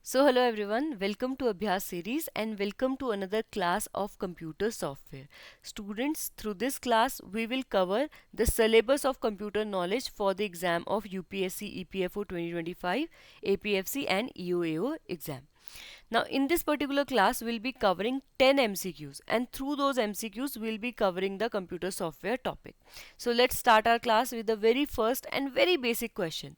So hello everyone, welcome to Abhyas series and welcome to another class of computer software. Students, through this class we will cover the syllabus of computer knowledge for the exam of UPSC EPFO 2025, APFC and EOAO exam. Now in this particular class we'll be covering 10 MCQs and through those MCQs we'll be covering the computer software topic. So let's start our class with the very first and very basic question.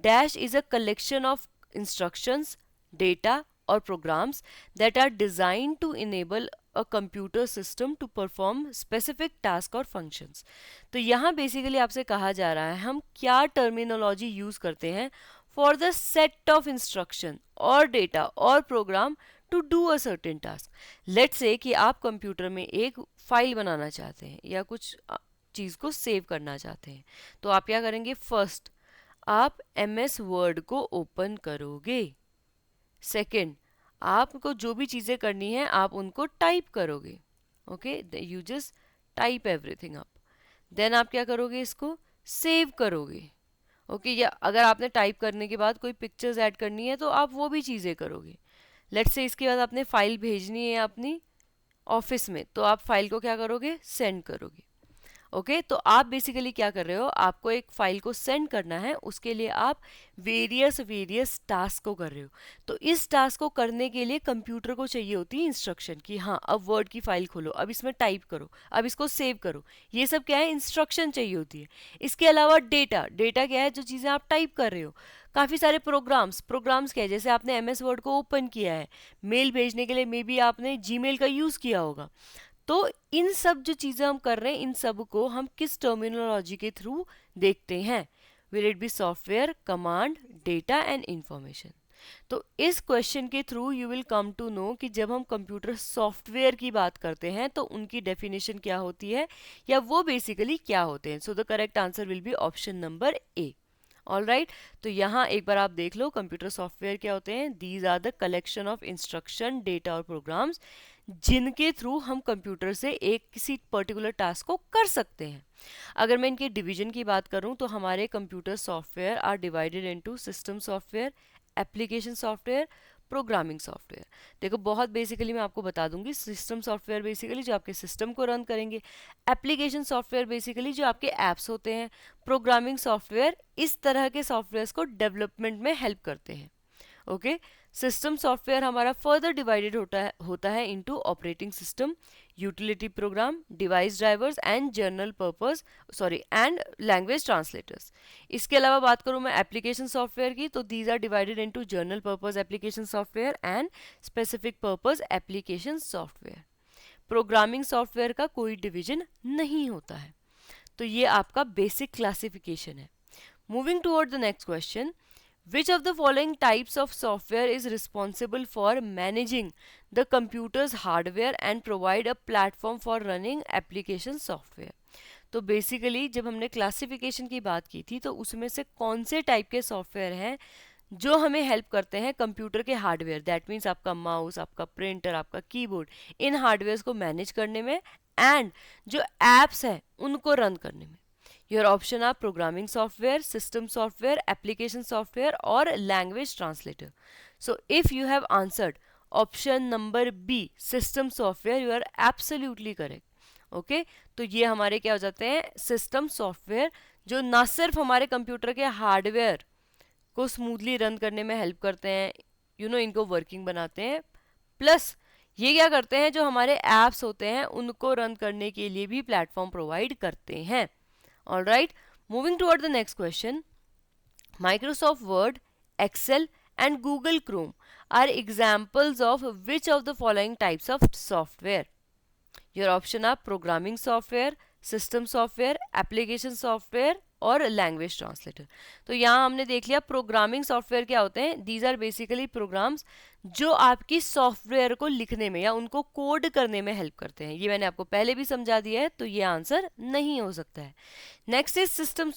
Dash is a collection of instructions, data or programs that are designed to enable a computer system to perform specific task और functions. तो यहाँ basically आपसे कहा जा रहा है हम क्या terminology use करते हैं for the set of instruction or data or program to do a certain task. Let's say कि आप कंप्यूटर में एक फाइल बनाना चाहते हैं या कुछ चीज़ को सेव करना चाहते हैं तो आप क्या करेंगे फर्स्ट आप MS वर्ड को ओपन करोगे सेकंड आपको जो भी चीज़ें करनी है आप उनको टाइप करोगे okay you just type everything up then आप क्या करोगे इसको सेव करोगे ओके या अगर आपने टाइप करने के बाद कोई पिक्चर्स ऐड करनी है तो आप वो भी चीज़ें करोगे लेट्स से इसके बाद आपने फाइल भेजनी है अपनी ऑफिस में तो आप फाइल को क्या करोगे सेंड करोगे ओके तो आप बेसिकली क्या कर रहे हो आपको एक फाइल को सेंड करना है उसके लिए आप वेरियस टास्क को कर रहे हो तो इस टास्क को करने के लिए कंप्यूटर को चाहिए होती है इंस्ट्रक्शन कि हाँ अब वर्ड की फाइल खोलो अब इसमें टाइप करो अब इसको सेव करो ये सब क्या है इंस्ट्रक्शन चाहिए होती है इसके अलावा डेटा डेटा क्या है जो चीज़ें आप टाइप कर रहे हो काफ़ी सारे प्रोग्राम्स क्या है जैसे आपने MS वर्ड को ओपन किया है मेल भेजने के लिए मे बी आपने जीमेल का यूज़ किया होगा तो इन सब जो चीज़ें हम कर रहे हैं इन सब को हम किस टर्मिनोलॉजी के थ्रू देखते हैं will it be software command data and information तो इस क्वेश्चन के through you will come to know कि जब हम कंप्यूटर सॉफ्टवेयर की बात करते हैं तो उनकी डेफिनेशन क्या होती है या वो बेसिकली क्या होते हैं so the correct answer will be option number A all right तो यहाँ एक बार आप देख लो कंप्यूटर सॉफ्टवेयर क्या होते हैं these are the collection of instruction data और प्रोग्राम्स जिनके थ्रू हम कंप्यूटर से एक किसी पर्टिकुलर टास्क को कर सकते हैं अगर मैं इनके डिवीजन की बात करूं तो हमारे computer software are divided into system software application software programming software देखो बहुत बेसिकली मैं आपको बता दूंगी सिस्टम सॉफ्टवेयर बेसिकली जो आपके सिस्टम को रन करेंगे एप्लीकेशन सॉफ्टवेयर बेसिकली जो आपके ऐप्स होते हैं प्रोग्रामिंग सॉफ्टवेयर इस तरह के सॉफ्टवेयर्स को डेवलपमेंट में हेल्प करते हैं ओके सिस्टम सॉफ्टवेयर हमारा फर्दर डिवाइडेड होता है into operating system utility program device drivers and general purpose and language translators इसके अलावा बात करूं मैं एप्लीकेशन सॉफ्टवेयर की तो these are divided into general purpose application software and specific purpose application software programming software का कोई डिवीजन नहीं होता है तो ये आपका बेसिक क्लासिफिकेशन है moving toward the next question Which of the following types of software is responsible for managing the computer's hardware and provide a platform for running application software? तो बेसिकली जब हमने क्लासिफिकेशन की बात की थी तो उसमें से कौन से टाइप के सॉफ्टवेयर हैं जो हमें हेल्प करते हैं कंप्यूटर के हार्डवेयर दैट मीन्स आपका माउस आपका प्रिंटर आपका कीबोर्ड इन हार्डवेयर को मैनेज करने में एंड जो एप्स हैं उनको रन करने में Your option are programming software, system software, application software or language translator. So if you have answered option number B, system software, you are absolutely correct. Okay? तो ये हमारे क्या हो जाते हैं सिस्टम सॉफ्टवेयर जो ना सिर्फ हमारे कंप्यूटर के हार्डवेयर को स्मूथली रन करने में हेल्प करते हैं इनको वर्किंग बनाते हैं प्लस ये क्या करते हैं जो हमारे एप्स होते हैं उनको रन करने के लिए भी प्लेटफॉर्म प्रोवाइड करते हैं All right, moving toward the next question. Microsoft Word, Excel and Google Chrome are examples of which of the following types of software? Your option are programming software, system software, application software और language translator तो यहाँ हमने देख लिया programming software क्या होते हैं these are basically programmes जो आपकी सॉफ्टवेयर को लिखने में या उनको कोड करने में हेल्प करते हैं ये मैंने आपको पहले भी समझा दिया है तो ये आंसर नहीं हो सकता है next is system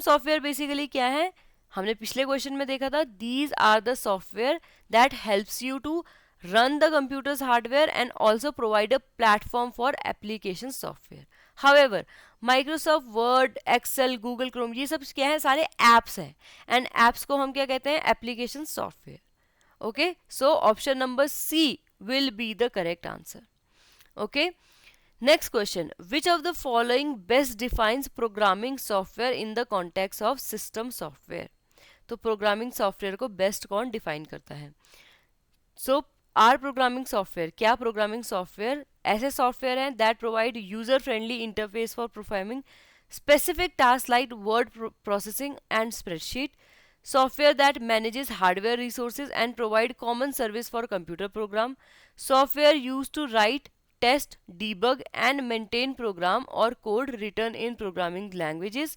software basically क्या है हमने पिछले क्वेश्चन में देखा था these are the software that helps you to run the computer's hardware and also provide a platform for application software. However, Microsoft Word, Excel, Google Chrome ये सब क्या है सारे apps हैं and apps को हम क्या कहते हैं application software. Okay, so option number C will be the correct answer. Okay, next question. Which of the following best defines programming software in the context of system software? तो programming software को best कौन define करता है? सो R programming software, क्या programming software ऐसे software हैं that provide user friendly interface for performing specific tasks like word processing and spreadsheet, software that manages hardware resources and provide common service for computer program, software used to write, test, debug and maintain program or code written in programming languages,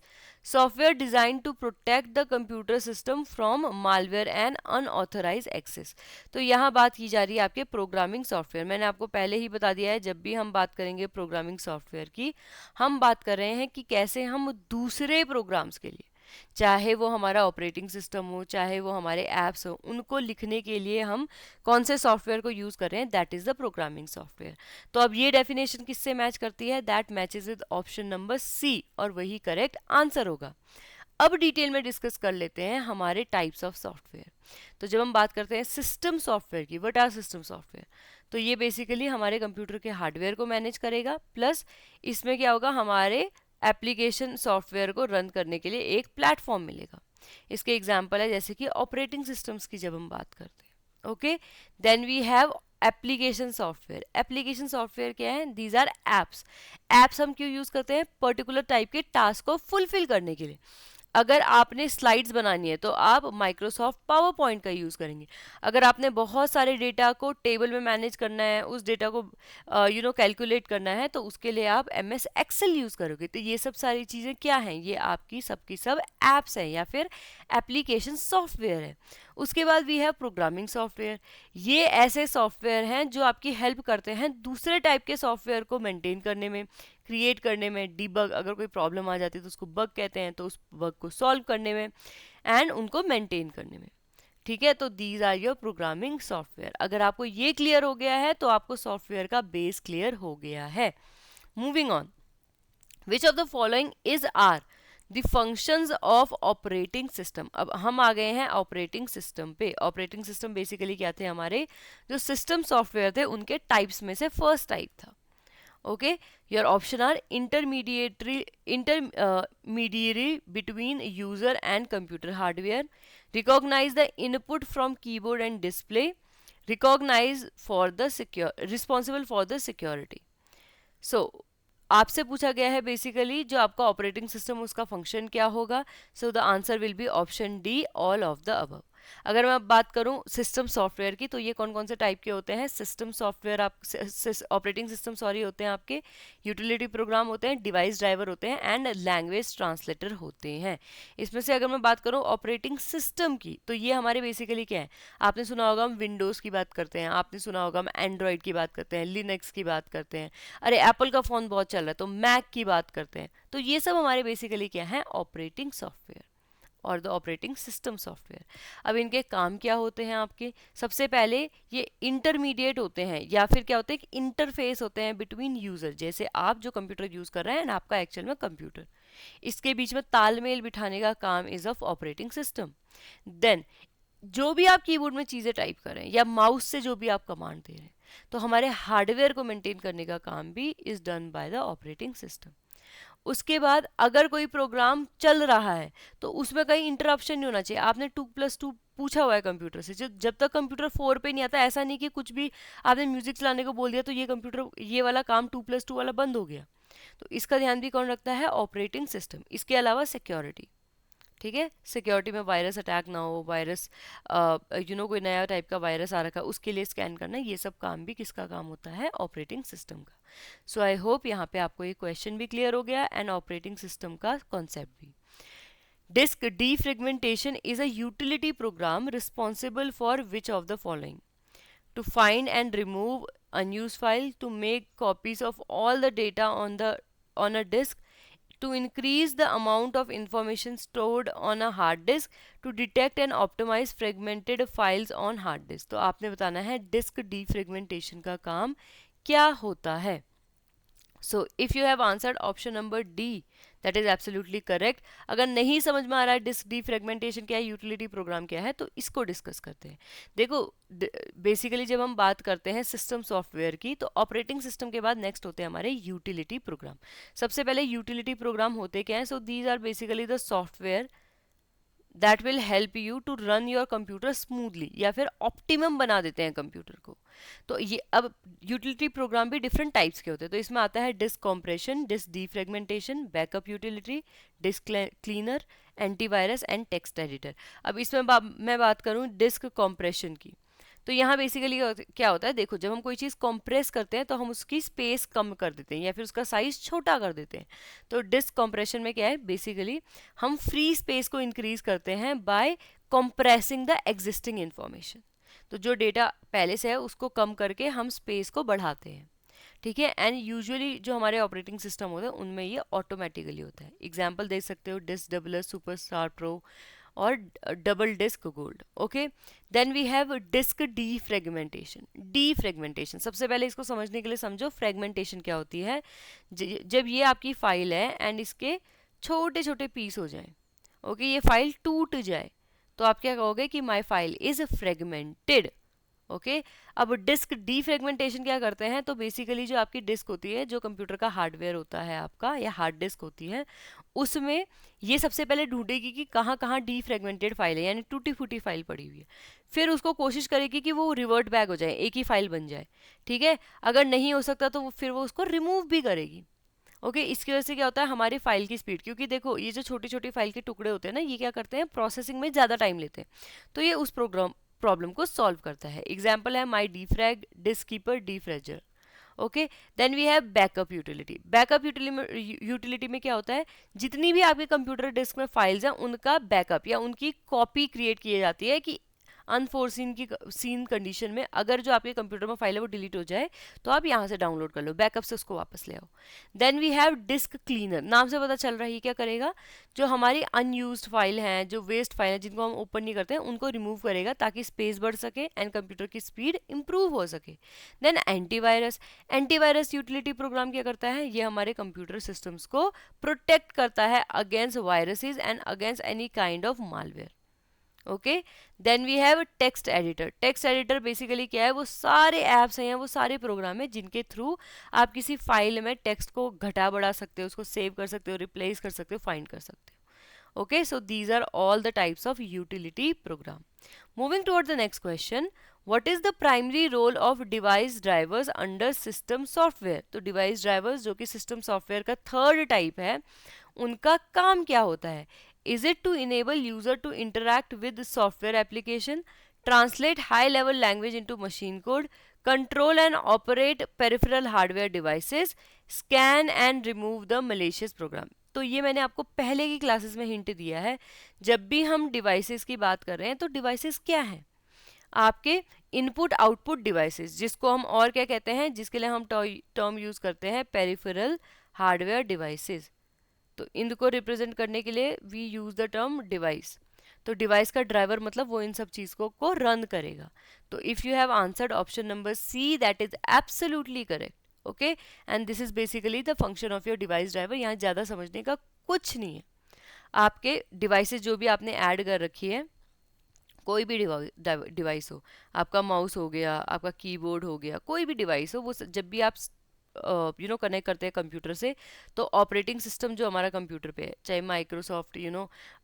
software designed to protect the computer system from malware and unauthorized access. तो यहाँ बात की जा रही है आपके programming software. मैंने आपको पहले ही बता दिया है, जब भी हम बात करेंगे प्रोग्रामिंग सॉफ्टवेयर की, हम बात कर रहे हैं कि कैसे हम दूसरे प्रोग्राम्स के लिए, चाहे वो हमारा ऑपरेटिंग सिस्टम हो, चाहे वो हमारे ऐप्स हो, उनको लिखने के लिए हम कौन से सॉफ्टवेयर को यूज़ कर रहे हैं, that is the programming software. तो अब ये डेफिनेशन किससे मैच करती है? That matches with option number C, और वही करेक्ट आंसर होगा. अब डिटेल में डिस्कस कर लेते हैं हमारे टाइप्स ऑफ सॉफ्टवेयर. तो जब हम बात करते हैं सिस्टम सॉफ्टवेयर की, व्हाट आर सिस्टम सॉफ्टवेयर, तो ये बेसिकली हमारे कंप्यूटर के हार्डवेयर को मैनेज करेगा, प्लस इसमें क्या होगा, हमारे एप्लीकेशन सॉफ्टवेयर को रन करने के लिए एक प्लेटफॉर्म मिलेगा. इसके एग्जांपल है जैसे कि ऑपरेटिंग सिस्टम्स की जब हम बात करते हैं. Okay, then we have application software. Application software क्या है? These are apps. एप्स हम क्यों यूज करते हैं? पर्टिकुलर टाइप के टास्क को फुलफिल करने के लिए. अगर आपने स्लाइड्स बनानी है तो आप माइक्रोसॉफ्ट पावर पॉइंट का यूज़ करेंगे. अगर आपने बहुत सारे डेटा को टेबल में मैनेज करना है, उस डेटा को कैलकुलेट करना है, तो उसके लिए आप एमएस एक्सेल यूज़ करोगे. तो ये सब सारी चीज़ें क्या हैं? ये आपकी सबकी सब एप्स हैं या फिर एप्लीकेशन सॉफ्टवेयर है. उसके बाद वी हैव प्रोग्रामिंग सॉफ्टवेयर. ये ऐसे सॉफ्टवेयर हैं जो आपकी हेल्प करते हैं दूसरे टाइप के सॉफ्टवेयर को मेंटेन करने में, क्रिएट करने में, डीबग, अगर कोई प्रॉब्लम आ जाती है तो उसको बग कहते हैं, तो उस बग को सॉल्व करने में एंड उनको मेंटेन करने में. ठीक है, तो these are your programming software. अगर आपको ये क्लियर हो गया है तो आपको सॉफ्टवेयर का बेस क्लियर हो गया है. Moving on. Which of the following is are the functions of operating system. अब हम आ गए हैं ऑपरेटिंग सिस्टम पे. ऑपरेटिंग सिस्टम बेसिकली क्या थे? हमारे जो सिस्टम सॉफ्टवेयर थे उनके टाइप्स में से फर्स्ट टाइप था. Okay, your option are intermediary between user and computer hardware, recognize the input from keyboard and display, recognize for the responsible for the security. So आपसे पूछा गया है बेसिकली जो आपका ऑपरेटिंग सिस्टम, उसका फंक्शन क्या होगा. So the answer will be option D, all of the above. अगर मैं बात करूं सिस्टम सॉफ्टवेयर की, तो ये कौन कौन से टाइप के होते हैं? सिस्टम सॉफ्टवेयर, आप ऑपरेटिंग सिस्टम सॉरी होते हैं आपके, यूटिलिटी प्रोग्राम होते हैं, डिवाइस ड्राइवर होते हैं एंड लैंग्वेज ट्रांसलेटर होते हैं. इसमें से अगर मैं बात करूं ऑपरेटिंग सिस्टम की, तो ये हमारे बेसिकली क्या है? आपने सुना होगा हम विंडोज़ की बात करते हैं, आपने सुना होगा हम एंड्रॉयड की बात करते हैं, लिनक्स की बात करते हैं, अरे एप्पल का फ़ोन बहुत चल रहा है तो मैक की बात करते हैं. तो ये सब हमारे बेसिकली क्या है? ऑपरेटिंग सॉफ्टवेयर और द ऑपरेटिंग सिस्टम सॉफ्टवेयर. अब इनके काम क्या होते हैं आपके? सबसे पहले ये इंटरमीडिएट होते हैं या फिर क्या होते हैं? इंटरफेस होते हैं बिटवीन यूजर. जैसे आप जो कंप्यूटर यूज कर रहे हैं एंड आपका एक्चुअल में कंप्यूटर, इसके बीच में तालमेल बिठाने का काम is of operating system. Then जो भी आप कीबोर्ड में चीज़ें टाइप कर रहे हैं या माउस से जो भी आप कमांड दे रहे हैं, तो हमारे हार्डवेयर को मेंटेन करने का काम भी is done by the operating system. उसके बाद अगर कोई प्रोग्राम चल रहा है तो उसमें कहीं इंटरप्शन नहीं होना चाहिए. आपने 2+2 पूछा हुआ है कंप्यूटर से, जब तक कंप्यूटर 4 पे नहीं आता, ऐसा नहीं कि कुछ भी आपने म्यूजिक चलाने को बोल दिया तो ये कंप्यूटर ये वाला काम 2+2 वाला बंद हो गया. तो इसका ध्यान भी कौन रखता है? Operating system. इसके अलावा सिक्योरिटी. ठीक है, सिक्योरिटी में वायरस अटैक ना हो, वायरस कोई नया टाइप का वायरस आ रखा है उसके लिए स्कैन करना, ये सब काम भी किसका काम होता है? ऑपरेटिंग सिस्टम का. सो आई होप यहाँ पे आपको ये क्वेश्चन भी क्लियर हो गया एंड ऑपरेटिंग सिस्टम का कॉन्सेप्ट भी. Disk defragmentation is a utility program responsible for which of the following? To find and remove unused file, to make copies of all the data on a disk, to increase the amount of information stored on a hard disk, to detect and optimize fragmented files on hard disk. तो आपने बताना है disc defragmentation का काम क्या होता है. So if you have answered option number D, that is absolutely correct. अगर नहीं समझ में आ रहा है डिस्क डीफ्रेगमेंटेशन क्या है, यूटिलिटी प्रोग्राम क्या है, तो इसको डिस्कस करते हैं। देखो बेसिकली जब हम बात करते हैं सिस्टम सॉफ्टवेयर की, तो ऑपरेटिंग सिस्टम के बाद नेक्स्ट होते हैं हमारे यूटिलिटी प्रोग्राम। सबसे पहले यूटिलिटी प्रोग्राम होते क्या है? So these are basically the software that will help you to run your computer smoothly, या फिर ऑप्टिमम बना देते हैं कंप्यूटर को। तो ये अब यूटिलिटी प्रोग्राम भी डिफरेंट टाइप्स के होते हैं। तो इसमें आता है disk compression, disk defragmentation, backup utility, disk cleaner, antivirus and text editor. अब इसमें मैं बात करूं डिस्क कॉम्प्रेशन की, तो यहाँ बेसिकली क्या होता है, देखो जब हम कोई चीज़ कंप्रेस करते हैं तो हम उसकी स्पेस कम कर देते हैं या फिर उसका साइज छोटा कर देते हैं। तो डिस्क कंप्रेशन में क्या है, बेसिकली हम फ्री स्पेस को इंक्रीज करते हैं by compressing the existing information. तो जो डेटा पहले से है उसको कम करके हम स्पेस को बढ़ाते हैं, ठीक है। एंड यूजुअली जो हमारे ऑपरेटिंग सिस्टम होते हैं उनमें ये ऑटोमेटिकली होता है। एग्जाम्पल देख सकते हो डिस्क डबलर, सुपरस्टार प्रो और double disk gold. Okay, then we have disk defragmentation. Defragmentation सबसे पहले इसको समझने के लिए समझो फ्रेगमेंटेशन क्या होती है। जब ये आपकी फाइल है एंड इसके छोटे छोटे पीस हो जाए, ओके, ये फाइल टूट जाए, तो आप क्या कहोगे कि my file is fragmented. Okay, अब डिस्क डीफ्रेगमेंटेशन क्या करते हैं, तो बेसिकली जो आपकी डिस्क होती है, जो कंप्यूटर का हार्डवेयर होता है आपका या हार्ड डिस्क होती है, उसमें ये सबसे पहले ढूंढेगी कि कहाँ कहाँ डीफ्रेगमेंटेड फाइल है, यानी टूटी फूटी फाइल पड़ी हुई है। फिर उसको कोशिश करेगी कि वो रिवर्ट बैक हो जाए, एक ही फाइल बन जाए, ठीक है। अगर नहीं हो सकता तो फिर वो उसको रिमूव भी करेगी। ओके, इसकी वजह से क्या होता है, हमारी फाइल की स्पीड, क्योंकि देखो ये जो छोटी छोटी फाइल के टुकड़े होते हैं ना, ये क्या करते हैं, प्रोसेसिंग में ज़्यादा टाइम लेते हैं, तो ये उस प्रॉब्लम को सॉल्व करता है। एग्जाम्पल है my defrag, disk keeper, defragger. Okay, then we have backup utility. Backup utility में क्या होता है, जितनी भी आपके कंप्यूटर डिस्क में फाइल्स हैं उनका बैकअप या उनकी कॉपी क्रिएट की जाती है कि अनफोर्सीन की सीन कंडीशन में अगर जो आपके कंप्यूटर में फाइल है वो डिलीट हो जाए तो आप यहाँ से डाउनलोड कर लो, बैकअप से उसको वापस ले आओ। Then we have disk cleaner. नाम से पता चल रहा है ये क्या करेगा, जो हमारी अनयूज्ड फाइल हैं, जो वेस्ट फाइल है जिनको हम ओपन नहीं करते हैं, उनको रिमूव करेगा ताकि स्पेस बढ़ सके एंड कंप्यूटर की स्पीड इंप्रूव हो सके। Then antivirus. Antivirus utility program क्या करता है, ये हमारे कंप्यूटर सिस्टम्स को प्रोटेक्ट करता है against viruses and against any kind of malware. Okay, then we have text editor. Text editor basically क्या है, वो सारे ऐप्स हैं, वो सारे प्रोग्राम हैं जिनके थ्रू आप किसी फाइल में टेक्स्ट को घटा बढ़ा सकते हो, उसको सेव कर सकते हो, रिप्लेस कर सकते हो, फाइंड कर सकते हो। Okay, so these are all the types of utility program. Moving toward the next question, what is the primary role of device drivers under system software. तो डिवाइस ड्राइवर्स जो कि सिस्टम सॉफ्टवेयर का third type है, उनका काम क्या होता है। Is it to enable user to interact with the software application, translate high-level language into machine code, control and operate peripheral hardware devices, scan and remove the malicious program? तो ये मैंने आपको पहले की क्लासेस में हिंट दिया है। जब भी हम डिवाइसेस की बात कर रहे हैं तो डिवाइसेस क्या हैं, आपके इनपुट आउटपुट डिवाइसेस, जिसको हम और क्या कहते हैं, जिसके लिए हम टर्म यूज करते हैं पेरिफेरल हार्डवेयर डिवाइसेस। तो इनको रिप्रेजेंट करने के लिए we use the term device. तो डिवाइस का ड्राइवर मतलब वो इन सब चीज़ों को रन करेगा। तो if you have answered option number C, that is absolutely correct. Okay, and this is basically the function of your device driver. यहाँ ज़्यादा समझने का कुछ नहीं है। आपके डिवाइसेस जो भी आपने ऐड कर रखी है, कोई भी डिवाइस हो, आपका माउस हो गया, आपका कीबोर्ड हो गया, कोई भी डिवाइस हो, वो जब भी आप कनेक्ट करते हैं कंप्यूटर से, तो ऑपरेटिंग सिस्टम जो हमारा कंप्यूटर पे है, चाहे माइक्रोसॉफ्ट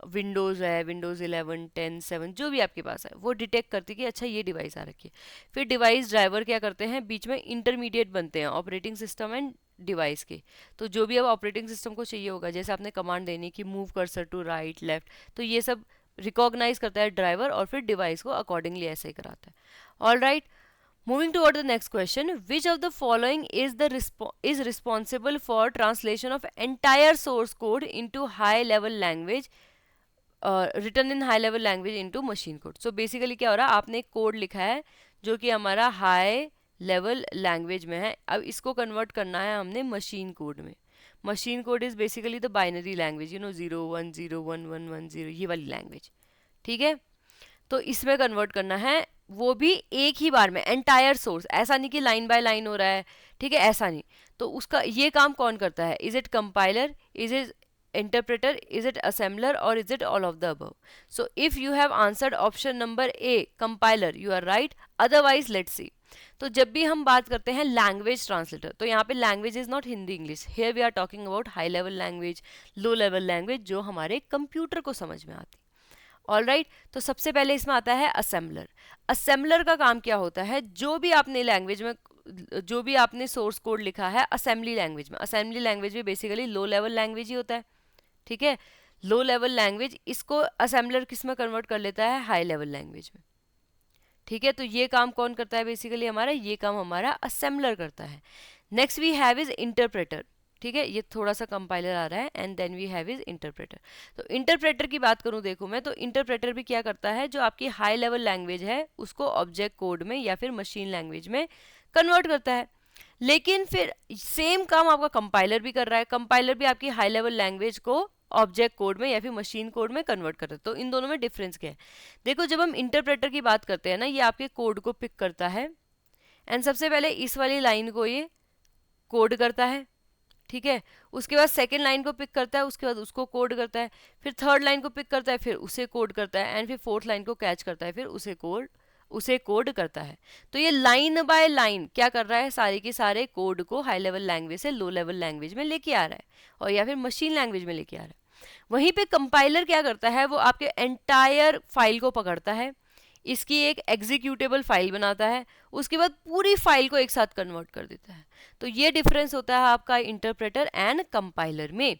विंडोज़ है, विंडोज़ 11, 10, 7 जो भी आपके पास है, वो डिटेक्ट करती है कि अच्छा ये डिवाइस आ रखी है। फिर डिवाइस ड्राइवर क्या करते हैं, बीच में इंटरमीडिएट बनते हैं ऑपरेटिंग सिस्टम एंड डिवाइस के। तो जो भी अब ऑपरेटिंग सिस्टम को चाहिए होगा, जैसे आपने कमांड देनी कि move cursor to right left, तो ये सब रिकॉग्नाइज करता है ड्राइवर और फिर डिवाइस को अकॉर्डिंगली ऐसे ही कराता है। All right, moving toward the next question, which of the following is responsible for translation of entire source code into high level language, written in high level language into machine code? So basically क्या हो रहा है, आपने एक code लिखा है जो कि हमारा हाई लेवल लैंग्वेज में है, अब इसको कन्वर्ट करना है हमने मशीन कोड में। Machine code is basically the binary language, 0 1 0 1 1 1 0, ये वाली लैंग्वेज, ठीक है। तो इसमें कन्वर्ट करना है, वो भी एक ही बार में एंटायर सोर्स, ऐसा नहीं कि लाइन बाय लाइन हो रहा है, ठीक है, ऐसा नहीं। तो उसका ये काम कौन करता है, is it compiler, is it interpreter, is it assembler, or is it all of the above? So if you have answered option number A, compiler, you are right. Otherwise let's see. तो जब भी हम बात करते हैं language translator, तो यहाँ पे language is not Hindi English, here we are talking about high level language, low level language जो हमारे कंप्यूटर को समझ में आती। ऑलराइट, तो सबसे पहले इसमें आता है असेंबलर। असेंबलर का काम क्या होता है, जो भी आपने लैंग्वेज में, जो भी आपने सोर्स कोड लिखा है असेंबली लैंग्वेज में, असेंबली लैंग्वेज भी बेसिकली लो लेवल लैंग्वेज ही होता है, ठीक है, लो लेवल लैंग्वेज, इसको असेंबलर किस में कन्वर्ट कर लेता है, हाई लेवल लैंग्वेज में, ठीक है। तो ये काम कौन करता है बेसिकली हमारा, ये काम हमारा असेंबलर करता है। Next we have is interpreter, ठीक है, ये थोड़ा सा कंपाइलर आ रहा है, and then we have is interpreter. तो इंटरप्रेटर की बात करूं देखो मैं, तो इंटरप्रेटर भी क्या करता है, जो आपकी हाई लेवल लैंग्वेज है उसको ऑब्जेक्ट कोड में या फिर मशीन लैंग्वेज में कन्वर्ट करता है। लेकिन फिर सेम काम आपका कंपाइलर भी कर रहा है, कंपाइलर भी आपकी हाई लेवल लैंग्वेज को ऑब्जेक्ट कोड में या फिर मशीन कोड में कन्वर्ट करता है। तो इन दोनों में डिफरेंस क्या है, देखो जब हम इंटरप्रेटर की बात करते हैं ना, ये आपके कोड को पिक करता है, एंड सबसे पहले इस वाली लाइन को ये कोड करता है, ठीक है, उसके बाद सेकेंड लाइन को पिक करता है, उसके बाद उसको कोड करता है, फिर थर्ड लाइन को पिक करता है, फिर उसे कोड करता है, एंड फिर फोर्थ लाइन को कैच करता है, फिर उसे कोड करता है। तो ये लाइन बाय लाइन क्या कर रहा है, सारे के सारे कोड को हाई लेवल लैंग्वेज से लो लेवल लैंग्वेज में लेके आ रहा है, और या फिर मशीन लैंग्वेज में लेके आ रहा है। वहीं पे कंपाइलर क्या करता है, वो आपके एंटायर फाइल को पकड़ता है, इसकी एक एग्जीक्यूटेबल फाइल बनाता है, उसके बाद पूरी फाइल को एक साथ कन्वर्ट कर देता है। तो ये डिफरेंस होता है आपका इंटरप्रेटर एंड कंपाइलर में।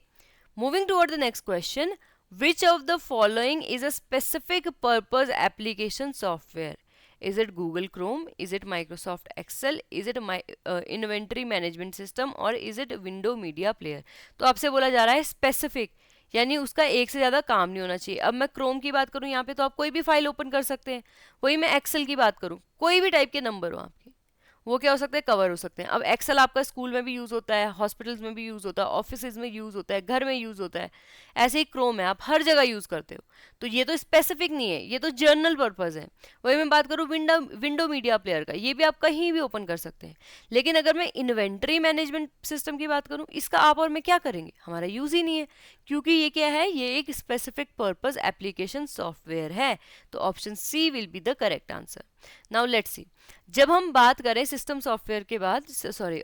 Moving toward the next question, which of the following is a specific purpose application software? Is it Google Chrome? Is it Microsoft Excel? Is it Inventory Management System? और is it Window Media Player? तो आपसे बोला जा रहा है specific, यानी उसका एक से ज़्यादा काम नहीं होना चाहिए। अब मैं क्रोम की बात करूँ यहाँ पे, तो आप कोई भी फाइल ओपन कर सकते हैं। वही मैं एक्सेल की बात करूँ, कोई भी टाइप के नंबर हो आपके, वो क्या हो सकते हैं, कवर हो सकते हैं। अब एक्सेल आपका स्कूल में भी यूज़ होता है, हॉस्पिटल्स में भी यूज़ होता है, ऑफिस में यूज़ होता है, घर में यूज़ होता है। ऐसे ही क्रोम है, आप हर जगह यूज़ करते हो। तो ये तो स्पेसिफिक नहीं है, ये तो जर्नल पर्पज़ है। वही मैं बात करूँ विंडो मीडिया प्लेयर का, ये भी आप कहीं भी ओपन कर सकते हैं। लेकिन अगर मैं इन्वेंट्री मैनेजमेंट सिस्टम की बात करूँ, इसका आप और मैं क्या करेंगे, हमारा यूज़ ही नहीं है, क्योंकि ये क्या है, ये एक स्पेसिफिक पर्पज़ एप्लीकेशन सॉफ्टवेयर है। तो option C will be the correct answer. Now let's see, जब हम बात करें सिस्टम सॉफ्टवेयर के बाद, सॉरी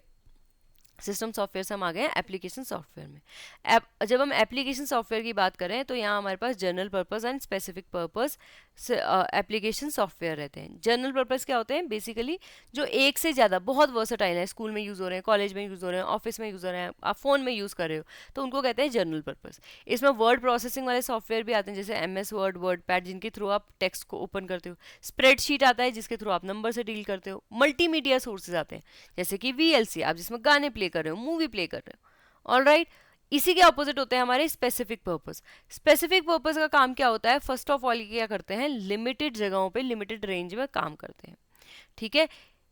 सिस्टम सॉफ्टवेयर से हम आ गए हैं एप्लीकेशन सॉफ्टवेयर में। जब हम एप्लीकेशन सॉफ्टवेयर की बात करें, तो यहाँ हमारे पास general purpose and specific purpose application software रहते हैं। जनरल पर्पस क्या होते हैं, बेसिकली जो एक से ज़्यादा बहुत वर्सेटाइल है, स्कूल में यूज़ हो रहे हैं, कॉलेज में यूज़ हो रहे हैं, ऑफिस में यूज़ हो रहे हैं, आप फ़ोन में यूज़ कर रहे हो, तो उनको कहते हैं जनरल पर्पस। इसमें वर्ड प्रोसेसिंग वाले सॉफ्टवेयर भी आते हैं, जैसे MS वर्ड, वर्डपैड, जिनके थ्रू आप टेक्स्ट को ओपन करते हो। स्प्रेडशीट आता है, जिसके थ्रू आप नंबर से डील करते हो। मल्टीमीडिया सोर्सेज आते हैं, जैसे कि VLC, आप जिसमें गाने प्ले कर रहे हो, मूवी प्ले कर रहे हो। ऑलराइट, इसी के ऑपोजिट होते हैं हमारे स्पेसिफिक पर्पस। स्पेसिफिक पर्पस का काम क्या होता है, फर्स्ट ऑफ ऑल क्या करते हैं, लिमिटेड जगहों पे लिमिटेड रेंज में काम करते हैं, ठीक है।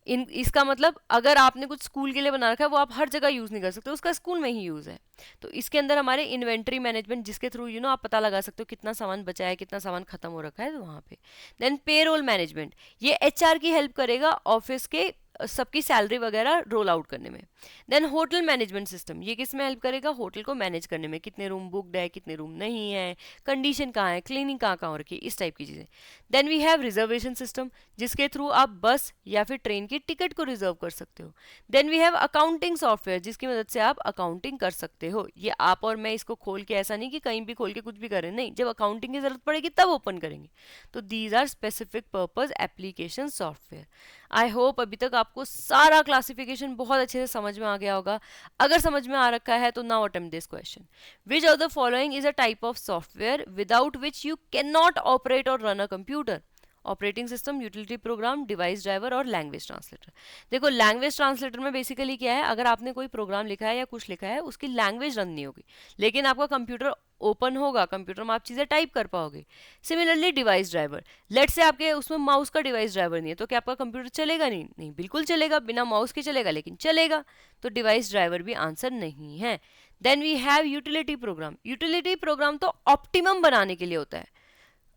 इसका मतलब अगर आपने कुछ स्कूल के लिए बना रखा है, वो आप हर जगह यूज़ नहीं कर सकते, उसका स्कूल में ही यूज़ है। तो इसके अंदर हमारे इन्वेंट्री मैनेजमेंट, जिसके थ्रू आप पता लगा सकते हो कितना सामान बचा है, कितना सामान खत्म हो रखा है, तो वहाँ पे। देन पेरोल मैनेजमेंट, ये HR की हेल्प करेगा ऑफिस के सबकी सैलरी वगैरह रोल आउट करने में। देन होटल मैनेजमेंट सिस्टम, ये किस में हेल्प करेगा, होटल को मैनेज करने में, कितने रूम बुकड है, कितने रूम नहीं है, कंडीशन कहाँ है, क्लीनिंग कहाँ कहाँ हो रखी है, इस टाइप की चीज़ें। Then we have reservation system, जिसके थ्रू आप बस या फिर ट्रेन की टिकट को रिजर्व कर सकते हो। Then we have accounting software, जिसकी मदद से आप अकाउंटिंग कर सकते हो। ये आप और मैं इसको खोल के, ऐसा नहीं कि कहीं भी खोल के कुछ भी करें, नहीं, जब अकाउंटिंग की जरूरत पड़ेगी तब ओपन करेंगे। तो these are specific purpose application software. I hope अभी तक आपको सारा क्लासिफिकेशन बहुत अच्छे से समझ में आ गया होगा। अगर समझ में आ रखा है तो now attempt this question, which of the following is a type of software without which you can not operate और run a computer? Operating system, utility program, device driver और लैंग्वेज ट्रांसलेटर। देखो लैंग्वेज ट्रांसलेटर में basically क्या है, अगर आपने कोई programme लिखा है या कुछ लिखा है, उसकी लैंग्वेज रन नहीं होगी, लेकिन आपका कंप्यूटर ओपन होगा, कंप्यूटर में आप चीज़ें टाइप कर पाओगे। सिमिलरली डिवाइस ड्राइवर, लेट से आपके उसमें माउस का डिवाइस ड्राइवर नहीं है, तो क्या आपका कंप्यूटर चलेगा? नहीं, नहीं बिल्कुल चलेगा, बिना माउस के चलेगा, लेकिन चलेगा। तो डिवाइस ड्राइवर भी आंसर नहीं है। Then we have utility program. Utility program तो ऑप्टिमम बनाने के लिए होता है,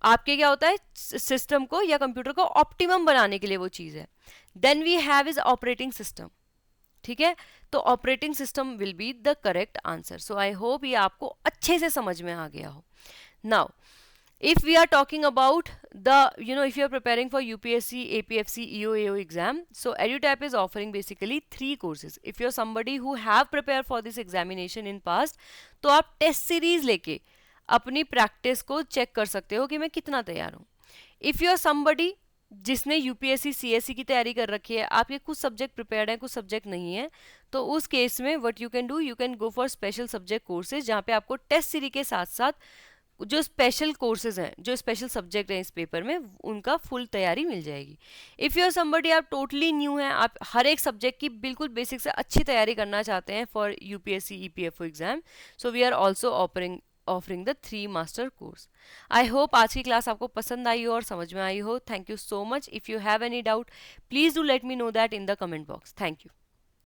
आपके क्या होता है, सिस्टम को या कंप्यूटर को ऑप्टिमम बनाने के लिए वो चीज़ है। Then we have is operating system. ठीक है, तो operating system will be the correct answer. So I hope ये आपको अच्छे से समझ में आ गया हो. Now if we are talking about the, if you are preparing for UPSC, APFC, EO exam, so EduTap is offering basically 3 courses. If you're somebody who have prepared for this examination in past, तो आप test series लेके अपनी practice को check कर सकते हो कि मैं कितना तैयार हूँ. इफ यू आर समबडी जिसने यूपीएससी सीएससी की तैयारी कर रखी है, आपके कुछ सब्जेक्ट प्रिपेयर्ड हैं, कुछ सब्जेक्ट नहीं है, तो उस केस में what you can do, you can go for special subject courses, जहाँ पे आपको टेस्ट सीरीज के साथ साथ जो स्पेशल कोर्सेज हैं, जो स्पेशल सब्जेक्ट हैं इस पेपर में, उनका फुल तैयारी मिल जाएगी. इफ़ यू आर समबडी, आप टोटली न्यू हैं, आप हर एक सब्जेक्ट की बिल्कुल बेसिक से अच्छी तैयारी करना चाहते हैं for UPSC EPFO exam, so we are also offering the 3 master course. I hope आज की क्लास आपको पसंद आई हो और समझ में आई हो. Thank you so much. If you have any doubt, please do let me know that in the comment box. Thank you.